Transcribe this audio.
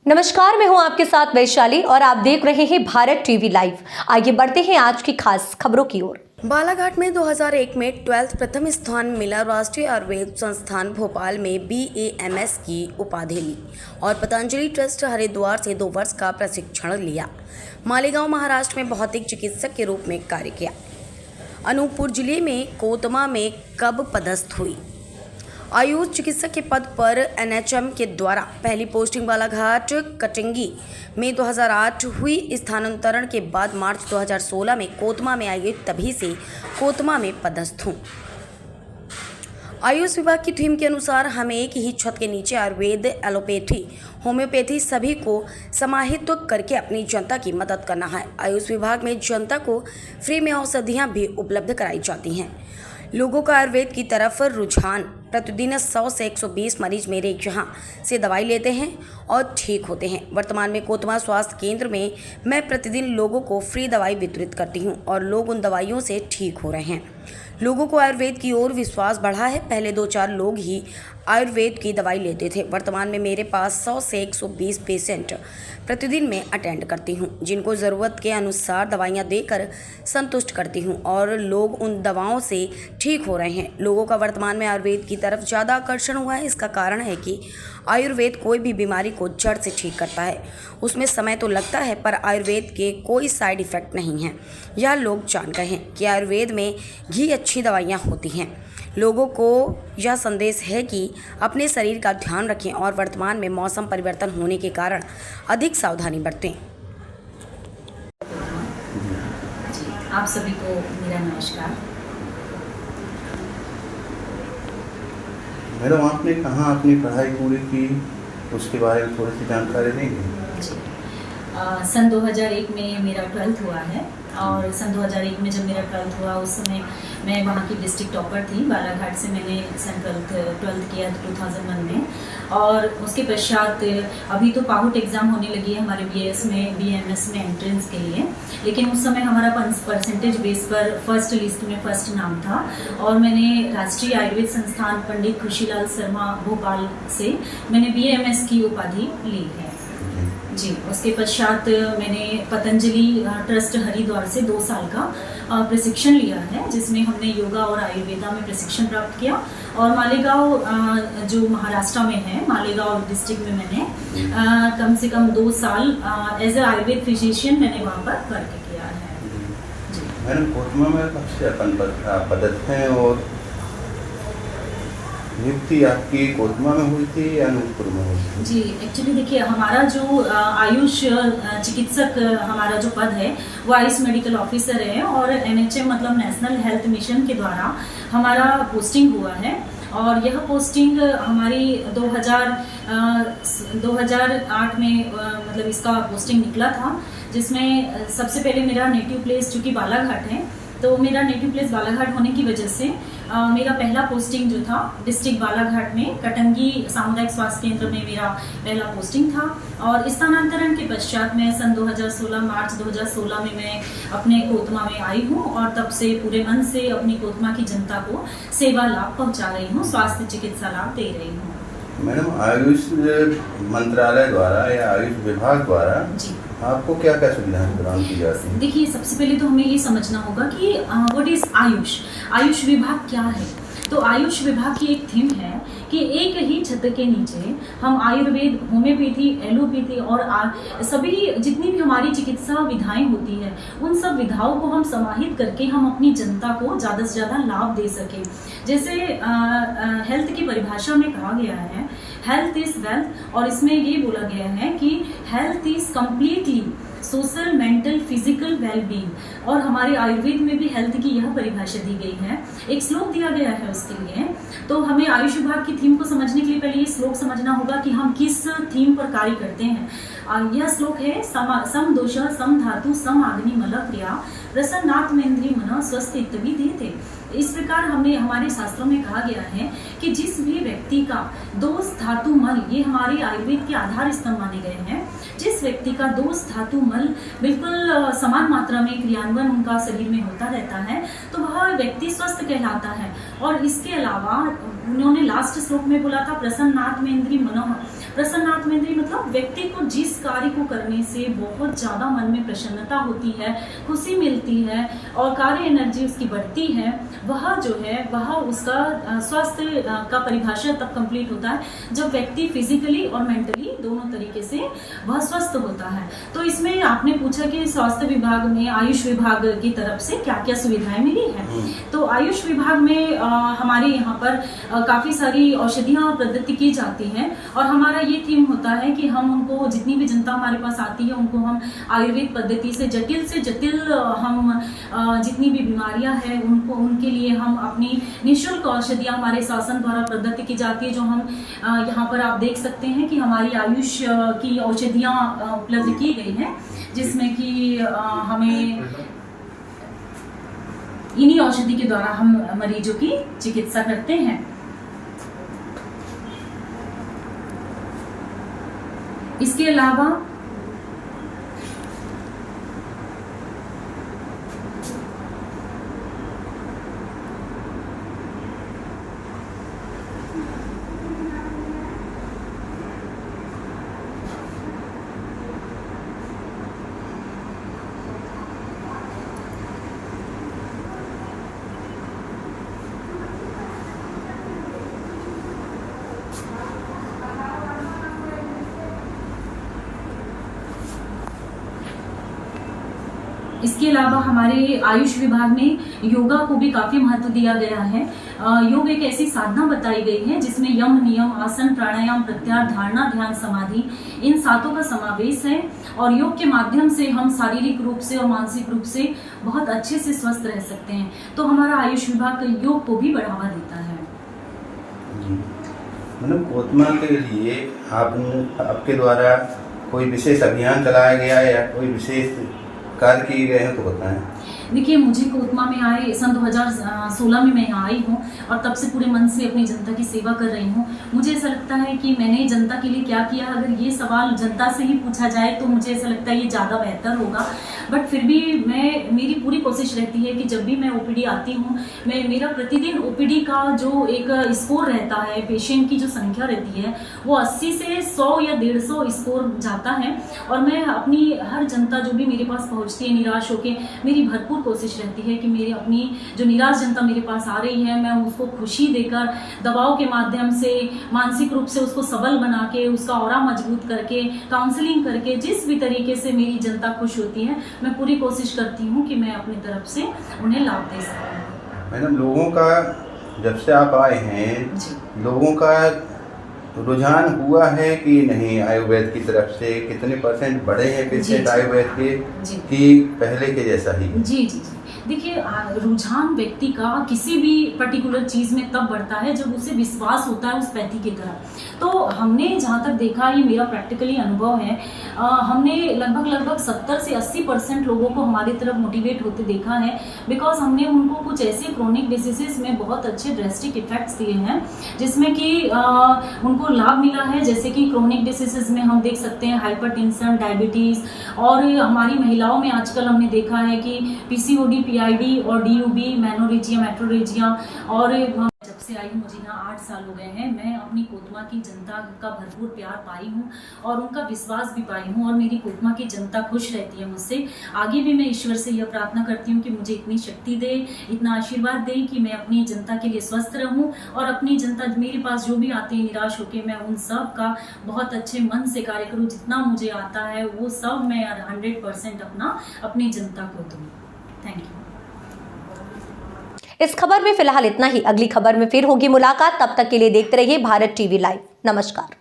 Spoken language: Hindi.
नमस्कार, मैं हूं आपके साथ वैशाली और आप देख रहे हैं भारत टीवी लाइव। आइए बढ़ते हैं आज की खास खबरों की ओर। बालाघाट में 2001 में 12th प्रथम स्थान मिला। राष्ट्रीय आयुर्वेद संस्थान भोपाल में BAMS की उपाधि ली और पतंजलि ट्रस्ट हरिद्वार से 2 वर्ष का प्रशिक्षण लिया। मालेगांव महाराष्ट्र में भौतिक चिकित्सक के रूप में कार्य किया। अनूपपुर जिले में कोतमा में कब पदस्थ हुई। आयुष चिकित्सक के पद पर NHM के द्वारा पहली पोस्टिंग बालाघाट कटंगी में 2008 हुई। स्थानांतरण के बाद मार्च 2016 में कोतमा में आई, तभी से कोतमा में पदस्थ हूँ। आयुष विभाग की थीम के अनुसार हमें एक ही छत के नीचे आयुर्वेद, एलोपैथी, होम्योपैथी सभी को समाहित करके अपनी जनता की मदद करना है। आयुष विभाग में जनता को फ्री में औषधियाँ भी उपलब्ध कराई जाती हैं। लोगों का आयुर्वेद की तरफ रुझान। प्रतिदिन 100 से 120 मरीज मेरे यहाँ से दवाई लेते हैं और ठीक होते हैं। वर्तमान में कोतमा स्वास्थ्य केंद्र में मैं प्रतिदिन लोगों को फ्री दवाई वितरित करती हूँ और लोग उन दवाइयों से ठीक हो रहे हैं। लोगों को आयुर्वेद की ओर विश्वास बढ़ा है। पहले 2-4 लोग ही आयुर्वेद की दवाई लेते थे। वर्तमान में मेरे पास 100 से 120 पेशेंट प्रतिदिन मैं अटेंड करती हूँ, जिनको ज़रूरत के अनुसार दवाइयाँ देकर संतुष्ट करती हूँ और लोग उन दवाओं से ठीक हो रहे हैं। लोगों का वर्तमान में आयुर्वेद की तरफ ज़्यादा आकर्षण हुआ है। इसका कारण है कि आयुर्वेद कोई भी बीमारी को जड़ से ठीक करता है। उसमें समय तो लगता है, पर आयुर्वेद के कोई साइड इफ़ेक्ट नहीं है। यह लोग जान गए हैं कि आयुर्वेद में घी अच्छी दवाइयाँ होती हैं। लोगों को यह संदेश है कि अपने शरीर का ध्यान रखें और वर्तमान में मौसम परिवर्तन होने के कारण अधिक सावधानी बरतें। जी, आप सभी को मेरा नमस्कार। मैडम, आपने कहाँ अपनी पढ़ाई पूरी की, उसके बारे में थोड़ी सी जानकारी देंगे? जी, सन 2001 में मेरा 12th हुआ है और सन 2001 में जब मेरा 12th हुआ उस समय मैं वहाँ की डिस्ट्रिक्ट टॉपर थी। बालाघाट से मैंने सन 12th किया 2001 में और उसके पश्चात अभी तो पाहुट एग्ज़ाम होने लगी है हमारे BAMS में एंट्रेंस के लिए, लेकिन उस समय हमारा परसेंटेज बेस पर फर्स्ट लिस्ट में फर्स्ट नाम था और मैंने राष्ट्रीय आयुर्वेद संस्थान पंडित खुशीलाल शर्मा भोपाल से मैंने BAMS की उपाधि ली है। जी, उसके पश्चात मैंने पतंजलि ट्रस्ट हरिद्वार से 2 साल का प्रशिक्षण लिया है, जिसमें हमने योगा और आयुर्वेदा में प्रशिक्षण प्राप्त किया और मालेगांव जो महाराष्ट्र में है, मालेगांव डिस्ट्रिक्ट में मैंने कम से कम 2 साल एज ए आयुर्वेद फिजिशियन मैंने वहाँ पर वर्क किया है। जी मैडम, कोतमा में कब से अपन पदस्थ हैं और नियुक्ति आपकी कोतमा में हुई थी या अनूपपुर में हुई थी? जी, एक्चुअली देखिए, हमारा जो आयुष चिकित्सक हमारा जो पद है वो आयुष मेडिकल ऑफिसर है और NHM मतलब नेशनल हेल्थ मिशन के द्वारा हमारा पोस्टिंग हुआ है और यह पोस्टिंग हमारी 2008 में मतलब इसका पोस्टिंग निकला था, जिसमें सबसे पहले मेरा नेटिव प्लेस चूँकि बालाघाट है, तो मेरा नेटिव प्लेस बालाघाट होने की वजह से मेरा पहला पोस्टिंग जो था डिस्ट्रिक्ट बालाघाट में कटंगी सामुदायिक स्वास्थ्य केंद्र में मेरा पहला पोस्टिंग था और स्थानांतरण के पश्चात मैं सन 2016 मार्च 2016 में मैं अपने कोतमा में आई हूँ और तब से पूरे मन से अपनी कोतमा की जनता को सेवा लाभ पहुँचा रही हूँ, स्वास्थ्य चिकित्सा लाभ दे रही हूँ। मैडम, आयुष मंत्रालय द्वारा या आयुष विभाग द्वारा जी आपको क्या क्या सुविधाएं प्रदान की जाती हैं? देखिए, सबसे पहले तो हमें ये समझना होगा कि व्हाट इज आयुष, आयुष विभाग क्या है। तो आयुष विभाग की एक थीम है कि एक ही छत के नीचे हम आयुर्वेद, होम्योपैथी, एलोपैथी और सभी जितनी भी हमारी चिकित्सा विधाएं होती है उन सब विधाओं को हम समाहित करके हम अपनी जनता को ज़्यादा से ज़्यादा लाभ दे सकें। जैसे हेल्थ की परिभाषा में कहा गया है हेल्थ इज वेल्थ और इसमें ये बोला गया है कि health is completely social, mental, physical wellbeing और हमारे आयुर्वेद में भी हेल्थ की यह परिभाषा दी गई है, एक श्लोक दिया गया है उसके लिए। तो हमें आयुष विभाग की थीम को समझने के लिए पहले ये श्लोक समझना होगा कि हम किस थीम पर कार्य करते हैं। यह श्लोक है सम दोष सम धातु सम अग्नि मल क्रिया प्रसन्नात्मेन्द्रिय मन स्वस्थ इत्यादि देते। इस प्रकार हमने हमारे शास्त्रों में कहा गया है कि जिस भी व्यक्ति का दोष धातु मल, ये हमारे आयुर्वेद के आधार स्तंभ माने गए हैं, जिस व्यक्ति का दोष धातु मल बिल्कुल समान मात्रा में क्रियान्वयन उनका शरीर में होता रहता है तो वह व्यक्ति स्वस्थ कहलाता है। और इसके अलावा उन्होंने लास्ट श्लोक में बोला था प्रसन्नात्मेन्द्रिय मनः, प्रसन्नात्मेंद्रिय मतलब व्यक्ति को जिस कार्य को करने से बहुत ज़्यादा मन में प्रसन्नता होती है, खुशी मिलती है और कार्य एनर्जी उसकी बढ़ती है, वह जो है वह उसका स्वास्थ्य का परिभाषा तब कंप्लीट होता है जब व्यक्ति फिजिकली और मेंटली दोनों तरीके से वह स्वस्थ होता है। तो इसमें आपने पूछा कि स्वास्थ्य विभाग में आयुष विभाग की तरफ से क्या क्या सुविधाएं मिली है। तो आयुष विभाग में हमारे यहाँ पर काफ़ी सारी औषधियाँ प्रदत्त की जाती हैं और हमारा ये थीम होता है कि हम उनको, जितनी भी जनता हमारे पास आती है, उनको हम आयुर्वेद पद्धति से जटिल हम जितनी भी बीमारियां हैं उनको, उनके लिए हम अपनी निःशुल्क औषधियाँ हमारे शासन द्वारा प्रदत्त की जाती है। जो हम यहाँ पर आप देख सकते हैं कि हमारी आयुष की औषधियाँ उपलब्ध की गई हैं, जिसमें कि हमें इन्हीं औषधि के द्वारा हम मरीजों की चिकित्सा करते हैं। इसके अलावा इसके अलावा हमारे आयुष विभाग में योगा को भी काफी महत्व दिया गया है। योग एक ऐसी साधना बताई गई है जिसमें यम, नियम, आसन, प्राणायाम, प्रत्याहार, धारणा, ध्यान, समाधि, इन सातों का समावेश है और योग के माध्यम से हम शारीरिक रूप से और मानसिक रूप से बहुत अच्छे से स्वस्थ रह सकते हैं। तो हमारा आयुष विभाग योग को भी बढ़ावा देता है। मतलब कोतमा के लिए आपके द्वारा कोई विशेष अभियान चलाया गया है या कोई विशेष कार्य किए गए हैं तो बताएं। देखिए, मुझे कोतमा में आए सन 2016 में मैं यहाँ आई हूँ और तब से पूरे मन से अपनी जनता की सेवा कर रही हूँ। मुझे ऐसा लगता है कि मैंने जनता के लिए क्या किया, अगर ये सवाल जनता से ही पूछा जाए तो मुझे ऐसा लगता है ये ज़्यादा बेहतर होगा। बट फिर भी मेरी पूरी कोशिश रहती है कि जब भी मैं ओपीडी आती हूँ, मेरा प्रतिदिन ओपीडी का जो एक स्कोर रहता है, पेशेंट की जो संख्या रहती है वो 80 से 100 या 150 स्कोर जाता है और मैं अपनी हर जनता जो भी मेरे पास पहुँचती है निराश होकर, मेरी भरपूर कोशिश रहती है कि मेरी अपनी जो निराश जनता मेरे पास आ रही है, मैं उसको खुशी देकर, दवाओं के माध्यम से, मानसिक रूप से उसको सबल बना के, उसका ऑरा मजबूत करके, काउंसलिंग करके, जिस भी तरीके से मेरी जनता खुश होती है, मैं पूरी कोशिश करती हूँ कि मैं अपनी तरफ से उन्हें लाभ दे सकूँ। मैडम, लोगों का जब से आप आए हैं, लोगों का रुझान हुआ है कि नहीं आयुर्वेद की तरफ से? कितने % बढ़े हैं पेशेंट आयुर्वेद के कि पहले के जैसा ही? जी। देखिए, रुझान व्यक्ति का किसी भी पर्टिकुलर चीज़ में तब बढ़ता है जब उसे विश्वास होता है उस पैथी की तरफ। तो हमने जहाँ तक देखा, ये मेरा प्रैक्टिकली अनुभव है, हमने लगभग 70 से 80% लोगों को हमारी तरफ मोटिवेट होते देखा है, बिकॉज हमने उनको कुछ ऐसे क्रोनिक डिजीजेस में बहुत अच्छे ड्रेस्टिक इफेक्ट्स दिए हैं जिसमें कि उनको लाभ मिला है। जैसे कि क्रोनिक डिजीजेस में हम देख सकते हैं हाइपरटेंशन, डायबिटीज़, और हमारी महिलाओं में आजकल हमने देखा है कि पीसीओडी, पीआईडी और डीयूबी, मेनोरेजिया, मेट्रोरेजिया। और जब से आई हूँ, मुझे यहाँ 8 साल हो गए हैं, मैं अपनी कोतमा की जनता का भरपूर प्यार पाई हूँ और उनका विश्वास भी पाई हूँ और मेरी कोतमा की जनता खुश रहती है मुझसे। आगे भी मैं ईश्वर से यह प्रार्थना करती हूँ कि मुझे इतनी शक्ति दे, इतना आशीर्वाद दे कि मैं अपनी जनता के लिए स्वस्थ रहूँ और अपनी जनता मेरे पास जो भी आते हैं निराश होकर, मैं उन सब का बहुत अच्छे मन से कार्य करूँ। जितना मुझे आता है वो सब मैं 100% अपनी जनता को दूँ। Thank you. इस खबर में फिलहाल इतना ही। अगली खबर में फिर होगी मुलाकात। तब तक के लिए देखते रहिए भारत टीवी लाइव। नमस्कार।